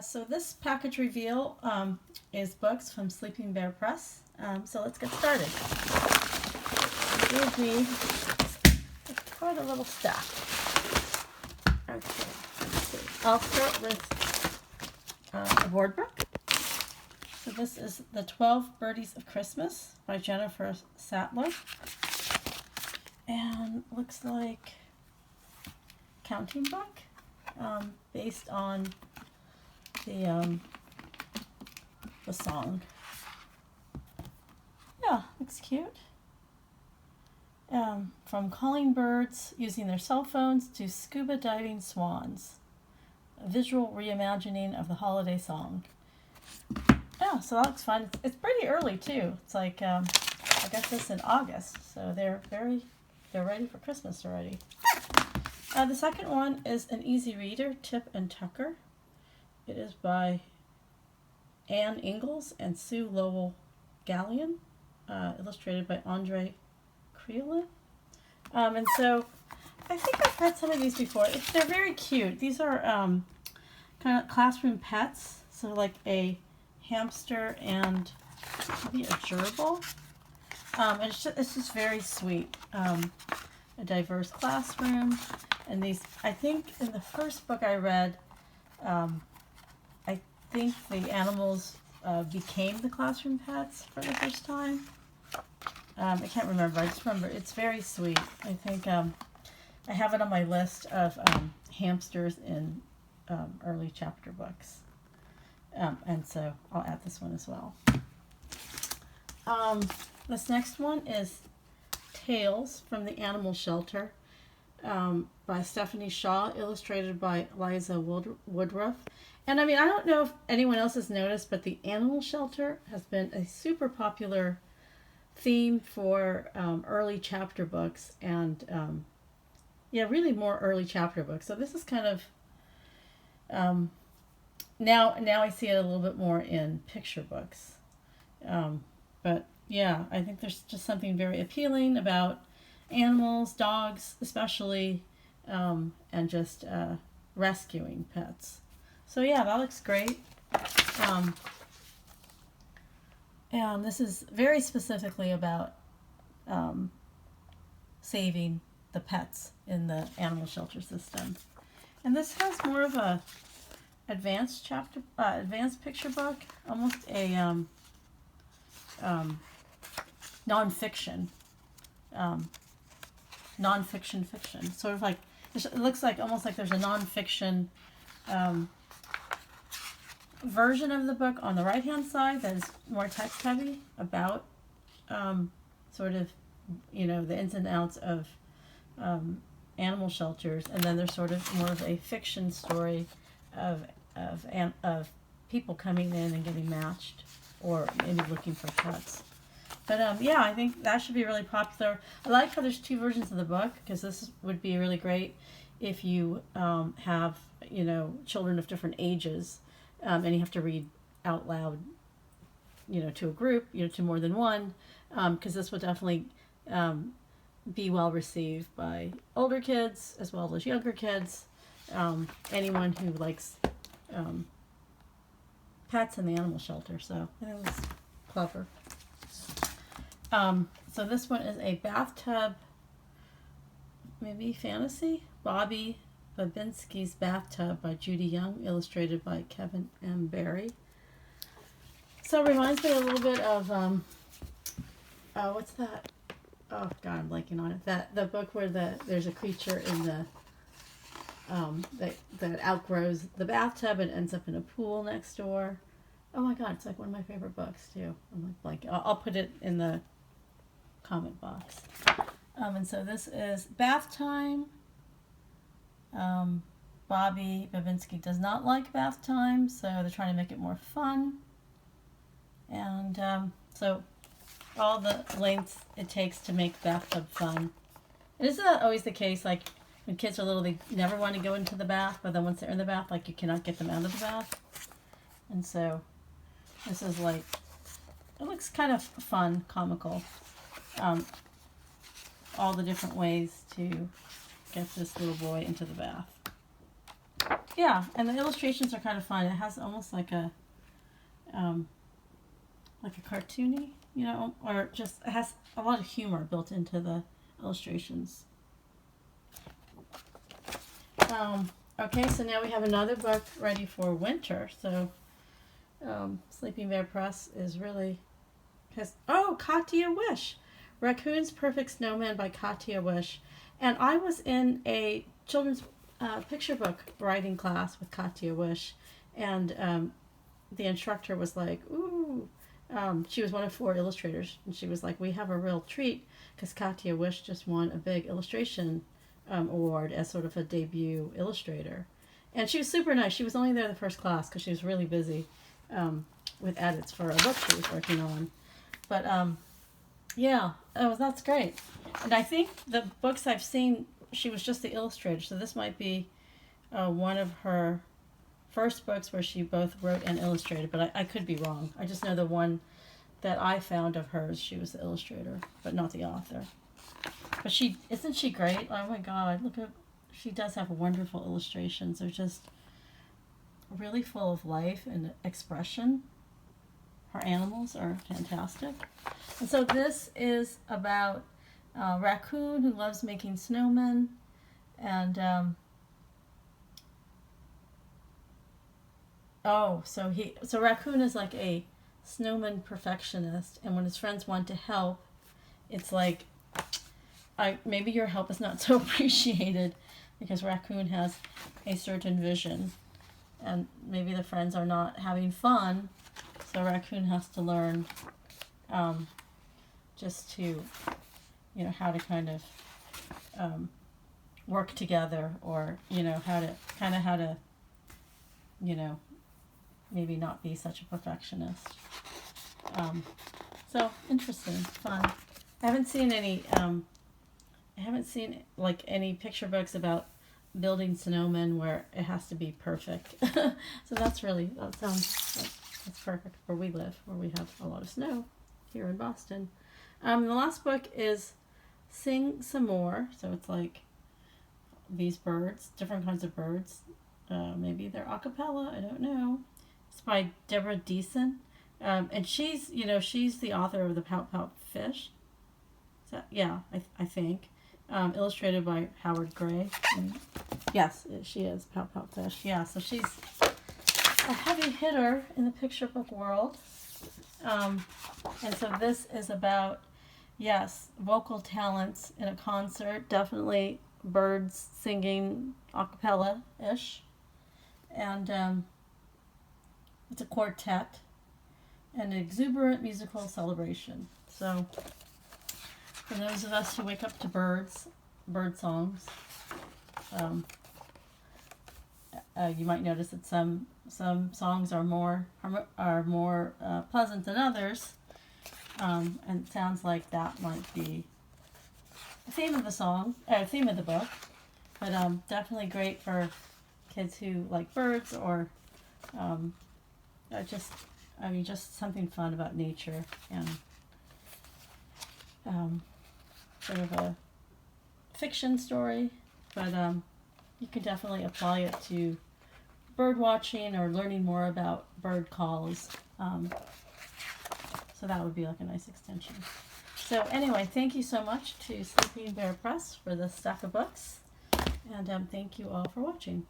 So this package reveal is books from Sleeping Bear Press. So let's get started. It gave me quite a little stack. Okay, let's see. I'll start with a board book. So this is The 12 Birdies of Christmas by Jennifer Sattler. And looks like counting book based on the song. Yeah, looks cute. From calling birds using their cell phones to scuba diving swans. A visual reimagining of the holiday song. Yeah, so that looks fun. It's pretty early too. It's like I guess it's in August, so they're ready for Christmas already. The second one is an easy reader, Tip and Tucker. It is by Ingalls and Sue Lowell Gallion, illustrated by Andre Ceolin. And so I think I've read some of these before. They're very cute. These are kind of classroom pets, so like a hamster and maybe a gerbil. And it's just very sweet. A diverse classroom. And these, I think in the first book I read, I think the animals became the classroom pets for the first time. I can't remember. I just remember it's very sweet. I think I have it on my list of hamsters in early chapter books. And so I'll add this one as well. This next one is Tales from the Animal Shelter by Stephanie Shaw, illustrated by Liza Woodruff. And I mean, I don't know if anyone else has noticed, but the animal shelter has been a super popular theme for early chapter books and yeah, really more early chapter books. So this is kind of now I see it a little bit more in picture books. But yeah, I think there's just something very appealing about animals, dogs especially, and just rescuing pets. So yeah, that looks great. And this is very specifically about saving the pets in the animal shelter system. And this has more of a advanced picture book, almost a nonfiction fiction. Sort of like, it looks like almost like there's a nonfiction version of the book on the right hand side that is more text heavy about sort of, you know, the ins and outs of animal shelters, and then there's sort of more of a fiction story of people coming in and getting matched or maybe looking for pets. But yeah, I think that should be really popular. I like how there's two versions of the book, because this would be really great if you have, you know, children of different ages, and you have to read out loud, you know, to a group, you know, to more than one, because this would definitely be well received by older kids as well as younger kids, anyone who likes pets in the animal shelter. So I think it's clever. So this one is a bathtub, maybe fantasy, Babinski's Bathtub by Judy Young, illustrated by Kevin M. Barry. So it reminds me a little bit of, what's that? Oh God, I'm blanking on it. The book where there's a creature in the, that outgrows the bathtub and ends up in a pool next door. Oh my God, it's like one of my favorite books too. I'm like blanking. I'll put it in the comment box. And so this is Bath Time. Babinski does not like bath time, so they're trying to make it more fun. And so all the lengths it takes to make bathtub fun. And isn't that always the case? Like when kids are little, they never want to go into the bath, but then once they're in the bath, like you cannot get them out of the bath. And so this is like, it looks kind of fun, comical. All the different ways to get this little boy into the bath. yeah, and the illustrations are kind of fun. It has almost like a cartoony, you know, or just it has a lot of humor built into the illustrations. Okay, so now we have another book ready for winter. So Sleeping Bear Press is really Katia Wish, Raccoon's Perfect Snowman by Katia Wish, and I was in a children's picture book writing class with Katia Wish, and the instructor was like, ooh, she was one of 4 illustrators, and she was like, we have a real treat because Katia Wish just won a big illustration award as sort of a debut illustrator. And she was super nice. She was only there the first class because she was really busy with edits for a book she was working on. But yeah, that's great. And I think the books I've seen, she was just the illustrator, so this might be one of her first books where she both wrote and illustrated, but I could be wrong. I just know the one that I found of hers, she was the illustrator, but not the author. But isn't she great? Oh my God, she does have wonderful illustrations. They're just really full of life and expression. Her animals are fantastic. And so this is about Raccoon who loves making snowmen, and so Raccoon is like a snowman perfectionist, and when his friends want to help, it's like, maybe your help is not so appreciated because Raccoon has a certain vision, and maybe the friends are not having fun, so Raccoon has to learn just to, you know, how to kind of work together, or, you know, how to, you know, maybe not be such a perfectionist. So interesting, fun. I haven't seen like any picture books about building snowmen where it has to be perfect. So that's perfect where we live, where we have a lot of snow here in Boston. The last book is Sing Some More. So it's like these birds, different kinds of birds. Maybe they're a cappella, I don't know. It's by Deborah Diesen. And she's the author of the Pout Pout Fish. Yeah, I think. Illustrated by Howard Gray. Yes, she is, Pout Pout Fish. Yeah, so she's a heavy hitter in the picture book world. And so this is about, yes, vocal talents in a concert. Definitely birds singing a cappella-ish. And it's a quartet. And an exuberant musical celebration. So for those of us who wake up to bird songs, you might notice that some songs are more pleasant than others, and it sounds like that might be the theme of the book. But definitely great for kids who like birds, or just something fun about nature, and sort of a fiction story, but you can definitely apply it to bird watching or learning more about bird calls. So that would be like a nice extension. So anyway, thank you so much to Sleeping Bear Press for this stack of books, and thank you all for watching.